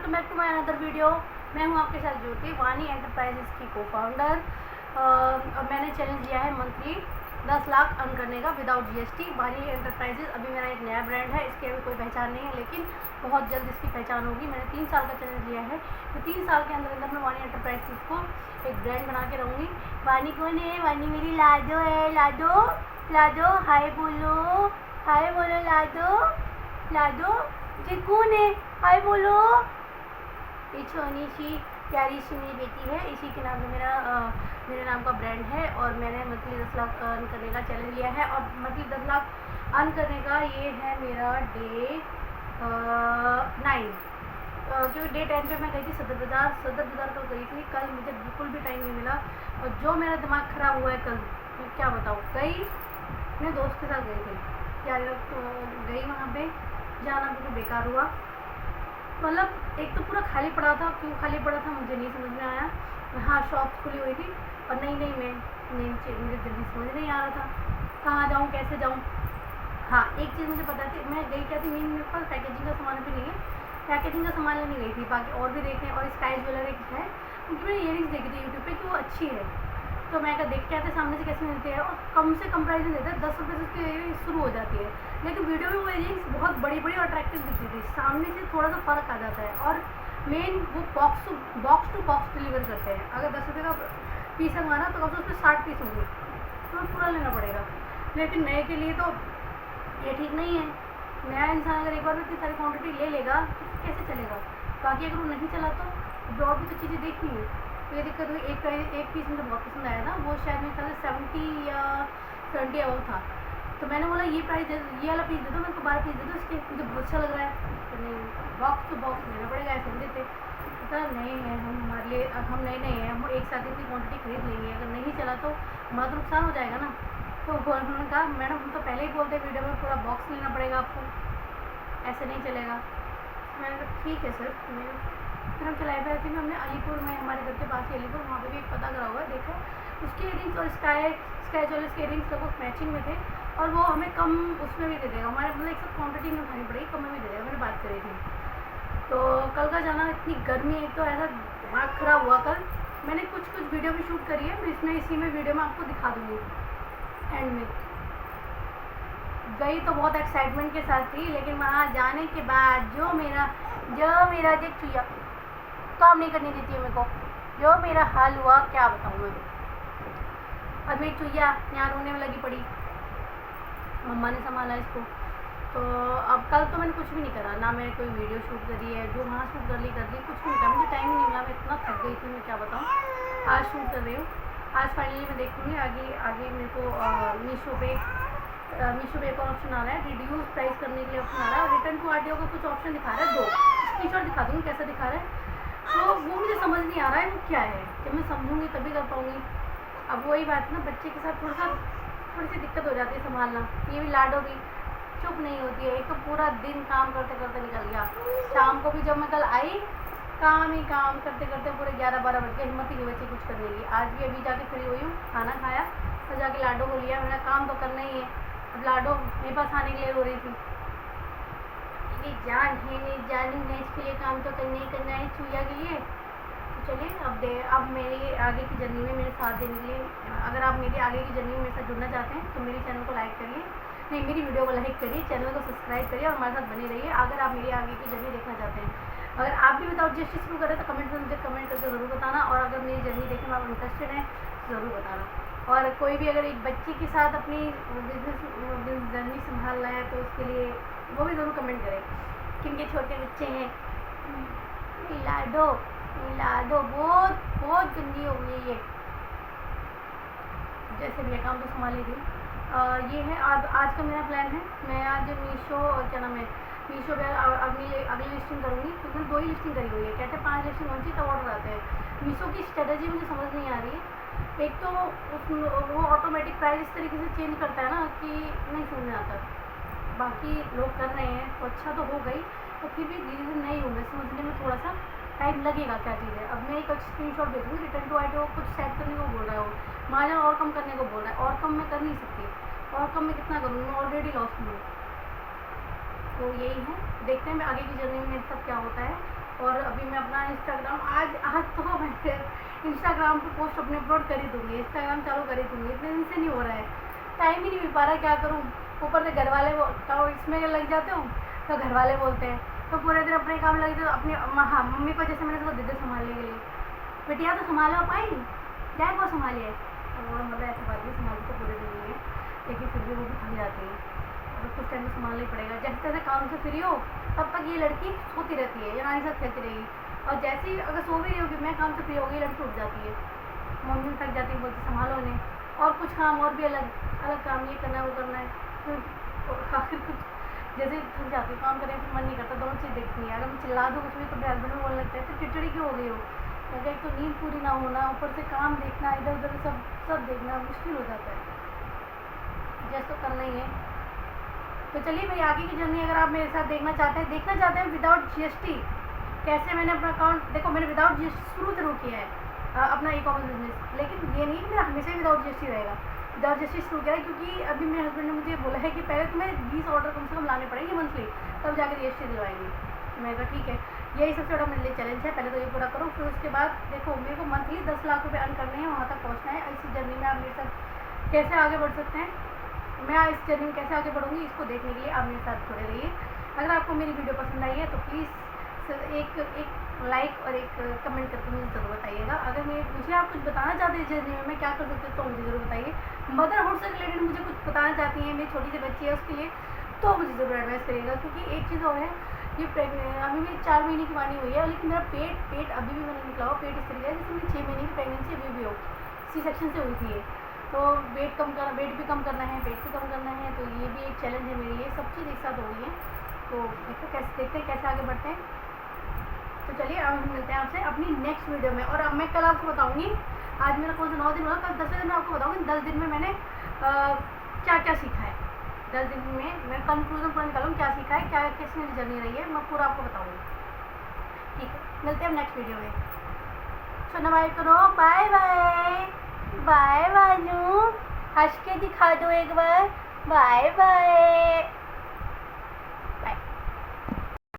Welcome back to my another video. मैं हूं आपके साथ ज्योति, वानी एंटरप्राइजेस की को फाउंडर। और मैंने चैलेंज लिया है मंथली 10 लाख अर्न करने का विदाउट जीएसटी। वानी एंटरप्राइजेस अभी मेरा एक नया ब्रांड है, इसकी अभी कोई पहचान नहीं है, लेकिन बहुत जल्द इसकी पहचान होगी। मैंने 3 साल का चैलेंज लिया है, तो 3 साल के अंदर अंदर मैं वानी एंटरप्राइजेस को एक ब्रांड बना के रहूँगी। वानी कौन है? वानी मेरी लाडो है। लाडो लाडो हाय बोलो, हाय बोलो लाडो। लाडो ये कौन है? हाय बोलो। ये छोनी सी प्यारी सी मेरी बेटी है, इसी के नाम से मेरे नाम का ब्रांड है। और मैंने मंथली 10 लाख अर्न करने का चैलेंज लिया है। और मंथली 10 लाख अर्न करने का ये है मेरा डे 9, क्योंकि डे 10 पे मैं गई थी सदर बाज़ार कल गई थी। कल मुझे बिल्कुल भी टाइम नहीं मिला, और जो मेरा दिमाग ख़राब हुआ है कल, मैं क्या बताऊँ। गई अपने दोस्त के साथ गई थी, क्या गई वहाँ पे, जाना बिल्कुल बेकार हुआ। मतलब एक तो पूरा खाली पड़ा था, क्यों खाली पड़ा था मुझे नहीं समझ में आया। हाँ, शॉप खुली हुई थी और मुझे जल्दी समझ नहीं आ रहा था कहाँ जाऊँ, कैसे जाऊँ। हाँ, एक चीज़ मुझे पता थी, मैं गई क्या थी, मेरे पास पैकेजिंग का सामान भी नहीं है। पैकेजिंग का सामान लेने गई थी, बाकी और भी देखे। और स्काई ज्वेलरी है, उनकी मैंने ईयरिंग्स देखी थी यूट्यूब पे कि वो अच्छी है, तो मैं क्या देख के आते सामने से कैसे मिलती है, और कम से कम प्राइस में देते हैं। 10 रुपये से उसकी ईयरिंग्स शुरू हो जाती है, लेकिन वीडियो में वो ईयरिंग्स बहुत बड़ी बड़ी और अट्रैक्टिव दिखती थी। सामने से थोड़ा सा फ़र्क आ जाता है। और मेन वो बॉक्स टू बॉक्स डिलीवर करते हैं। अगर 10 रुपये का पीस है हमारा, तो कम से उसमें 60 पीस होंगे, तो पूरा लेना पड़ेगा। लेकिन नए के लिए तो ये ठीक नहीं है। नया इंसान अगर एक बार में इतनी सारी क्वान्टिटी ले लेगा तो कैसे चलेगा। बाकी अगर वो नहीं चला तो और भी तो चीज़ें देखनी है। तो ये दिक्कत हुई। एक पीस मुझे बहुत पसंद आया था, वो शायद मेरे ख्याल से 70 या 70 अबाउ था। तो मैंने बोला ये प्राइस ये वाला पीस दे दो, मेरे को 12 पीस दे दो इसके, मुझे बहुत अच्छा लग रहा है। तो नहीं, बॉक्स टू बॉक्स लेना पड़ेगा, ऐसे नहीं देते। पता नहीं है, हमारे लिए हम नए हैं, हम एक साथ इतनी क्वान्टिटी खरीद लेंगे, अगर नहीं चला तो हमारा तो नुकसान हो जाएगा ना। तो उन्होंने कहा मैडम हम तो पहले ही बोलते वीडियो में पूरा बॉक्स लेना पड़ेगा आपको, ऐसे नहीं चलेगा। मैंने कहा ठीक है सर। फिर हम चलाए पे ऐसे में हमने अलीपुर में, हमारे घर के पास ही अलीपुर, वहाँ पे भी एक पता करा हुआ है, देखो उसके इयरिंग्स और स्काई ज्वेलर्स के इयरिंग्स लगभग मैचिंग में थे, और वो हमें कम उसमें भी दे देगा। हमारे मतलब एक साथ क्वान्टिटी में उठानी पड़ेगी, कम में भी दे देगा। मैंने बात करी थी। तो कल का जाना, इतनी गर्मी, एक तो ऐसा दिमाग ख़राब हुआ कल। मैंने कुछ वीडियो भी शूट करी है, मैं इसी में वीडियो में आपको दिखा दूँगी एंड में। गई तो बहुत एक्साइटमेंट के साथ थी, लेकिन वहाँ जाने के बाद जो मेरा जो चुया काम नहीं करने देती है मेरे को, जो मेरा हाल हुआ क्या बताऊँ मैं। और मेरी चुया यहाँ रोने में लगी पड़ी, मम्मा ने संभाला इसको। तो अब कल तो मैंने कुछ भी नहीं करा, ना मैंने कोई वीडियो शूट करी है, जो वहाँ शूट कर ली कुछ नहीं करा। मुझे टाइम ही नहीं मिला, मैं इतना थक गई थी, मैं क्या बताऊँ। आज शूट कर रही हूँ, आज फाइनली मैं देखूँगी आगे मेरे को मीशो पे एक ऑप्शन आ रहा है, रिड्यूस प्राइस करने के लिए ऑप्शन आ रहा है, और रिटर्न टू आरटीओ का कुछ ऑप्शन दिखा रहा है। 2 स्क्रीनशॉट दिखा दूँगी कैसा दिखा रहा है। तो वो मुझे समझ नहीं आ रहा है वो क्या है, जब मैं समझूंगी तभी कर पाऊँगी। अब वही बात ना, बच्चे के साथ थोड़ी सी दिक्कत हो जाती है संभालना। ये भी लाडो भी चुप नहीं होती है, एक तो पूरा दिन काम करते करते निकल गया। शाम को भी जब मैं कल आई, काम ही काम करते करते पूरे 11-12 बज गए, हिम्मत ही नहीं बची कुछ करने की। आज भी अभी जाके फ्री हुई हूँ, खाना खाया और जाके लाडो को लिया। मेरा काम तो करना ही है। अब लाडो मेरे पास आने के लिए रो रही थी, मेरी जान है, मेरी जानू है, इसके लिए काम तो करना ही करना है चूया के लिए। तो चलिए अब मेरी आगे की जर्नी में मेरे साथ देने के लिए, अगर आप मेरी आगे की जर्नी में मेरे साथ जुड़ना चाहते हैं तो मेरे चैनल को लाइक करिए, नहीं मेरी वीडियो को लाइक करिए, चैनल को सब्सक्राइब करिए और हमारे साथ बने रहिए। अगर आप मेरी आगे की जर्नी देखना चाहते हैं, अगर आप भी विदाउट जीएसटी शुरू करें तो कमेंट में मुझे कमेंट करके ज़रूर बताना। और अगर मेरी जर्नी देखने में आप इंटरेस्टेड हैं तो ज़रूर बताना। और कोई भी अगर एक बच्चे के साथ अपनी बिजनेस जर्नी संभाल रहा है तो उसके लिए वो भी ज़रूर कमेंट करें। किनके छोटे बच्चे हैं, लाडो बहुत गंदी हो गई है ये। जैसे भी काम तो संभाली थी। ये है आज का मेरा प्लान है। मैं आज मीशो पे अगली लिस्टिंग करूँगी, क्योंकि मैंने 2 ही लिस्टिंग करी हुई है। कहते हैं 5 लिस्टिंग होनी चाहिए तब ऑर्डर आते हैं। मीशो की स्ट्रेटजी मुझे समझ नहीं आ रही है। एक तो वो ऑटोमेटिक प्राइस इस तरीके से चेंज करता है ना कि नहीं समझ में आता। बाकी लोग कर रहे हैं तो अच्छा तो हो गई, तो फिर भी धीरे धीरे नहीं होंगे, समझने में थोड़ा सा टाइम लगेगा क्या चीज़ है। अब मैं एक स्क्रीनशॉट भेजूँगी, रिटर्न टू आरटीओ कुछ सेट करने को बोल रहा है, मार्जिन और कम करने को बोल रहा है। और कम मैं कर नहीं सकती, और कम मैं कितना करूँगी, मैं ऑलरेडी लॉस में हूँ। तो यही है, देखते हैं मैं आगे की जर्नी में मेरे साथ क्या होता है। और अभी मैं अपना इंस्टाग्राम आज तो मैं इंस्टाग्राम पे पोस्ट अपने अपलोड कर ही दूँगी, इंस्टाग्राम चालू कर ही दूँगी। इतने दिन से नहीं हो रहा है, टाइम ही नहीं मिल पा रहा है, क्या करूँ। ऊपर से घर वाले तो इसमें लग जाते हूँ तो घर वाले बोलते हैं, तो पूरे दिन अपने काम लगे। तो अपनी हाँ मम्मी को जैसे मैंने उसको दे दे संभालने के लिए, बेटिया तो संभालो पाई क्या को संभालिए, और मतलब ऐसी बात नहीं, संभालती तो पूरे दिन नहीं है, लेकिन फिर भी वो भी थक जाती है, तो कुछ टाइम में संभालना ही पड़ेगा। जैसे तैसे काम से फ्री हो तब तक ये लड़की सोती रहती है या रानी साथ खेलती रहेगी, और जैसे ही अगर सो भी रही होगी मैं काम से फ्री होगी, लड़की उठ जाती है, मम्मी थक जाती है, बोलती संभालो इन्हें, और कुछ काम और भी अलग अलग काम ये करना है वो करना है, फिर आखिर कुछ जैसे थक जाती है काम करने फिर मन नहीं करता, दोनों चीज़ देखती है। अगर मैं चिल्ला दूँ कुछ भी तो मेरे हस्बैंड में बोलने लगता है तो चिड़चिड़ी क्यों हो गई हो, अगर एक तो नींद पूरी ना होना, ऊपर से काम देखना, इधर उधर सब देखना मुश्किल हो जाता है, जैसे तो करना ही है। तो चलिए मेरी आगे की जर्नी अगर आप मेरे साथ देखना चाहते हैं विदाउट जीएसटी कैसे मैंने अपना अकाउंट, देखो मैंने विदाउट जीएसटी शुरू जरूर किया है अपना ई कॉमर्स बिजनेस, लेकिन ये नहीं कि मेरा हमेशा ही विदाउट जीएसटी रहेगा। विदाउट जीएसटी शुरू किया है क्योंकि अभी मेरे हस्बैंड ने मुझे बोला है कि पहले तुम्हें 20 ऑर्डर कम से कम लाने पड़ेंगे मंथली, तब जाकर जीएसटी दिलवाएंगे। मैं कहा ठीक है, यही सबसे बड़ा मेरे लिए चैलेंज है, पहले तो ये पूरा करो, फिर उसके बाद देखो मेरे को मंथली 10 लाख रुपये अर्न करने हैं, वहाँ तक पहुँचना है। इस जर्नी में आप मेरे साथ कैसे आगे बढ़ सकते हैं, मैं इस जर्नी में कैसे आगे बढ़ूँगी, इसको देखने के लिए आप मेरे साथ जुड़े रहिए। अगर आपको मेरी वीडियो पसंद आई है तो प्लीज़ एक लाइक और एक कमेंट करके मुझे ज़रूर बताइएगा। अगर मुझे आप कुछ बताना चाहते हैं इस जर्नी में मैं क्या कर सकती हूँ तो मुझे ज़रूर बताइए। मदरहुड से रिलेटेड मुझे कुछ बताना चाहती हैं, मेरी छोटी सी बच्ची है उसके लिए, तो मुझे ज़रूर एडवाइस करिएगा। क्योंकि एक चीज़ और है, ये अभी मेरी 4 महीने की वानी हुई है, लेकिन मेरा पेट अभी भी मैंने निकला हुआ, पेट इस तरीके जैसे मेरी 6 महीने की प्रेगनेंसी अभी भी हो, सी सेक्शन से हुई थी ये, तो वेट भी कम करना है, पेट भी कम करना है, तो ये भी एक चैलेंज है मेरे लिए। सब चीज़ एक साथ हो गई है, तो देखो कैसे देखते हैं कैसे आगे बढ़ते हैं। तो चलिए अब हम मिलते हैं आपसे अपनी नेक्स्ट वीडियो में। और अब मैं कल आपको बताऊंगी, आज मेरा कौन सा 9 दिन हुआ, कल 10वें दिन में आपको बताऊंगी 10 दिन में मैंने क्या क्या सीखा है। 10 दिन में मैं कंक्लूजन पूरा निकालूंगी क्या सीखा है, क्या कैसी मेरी जर्नी रही है, मैं पूरा आपको बताऊंगी। ठीक है, मिलते हैं नेक्स्ट वीडियो में। सुना बाय करो, बाय बाय बाय बानू, हंस के दिखा दो एक बार, बाय बाय।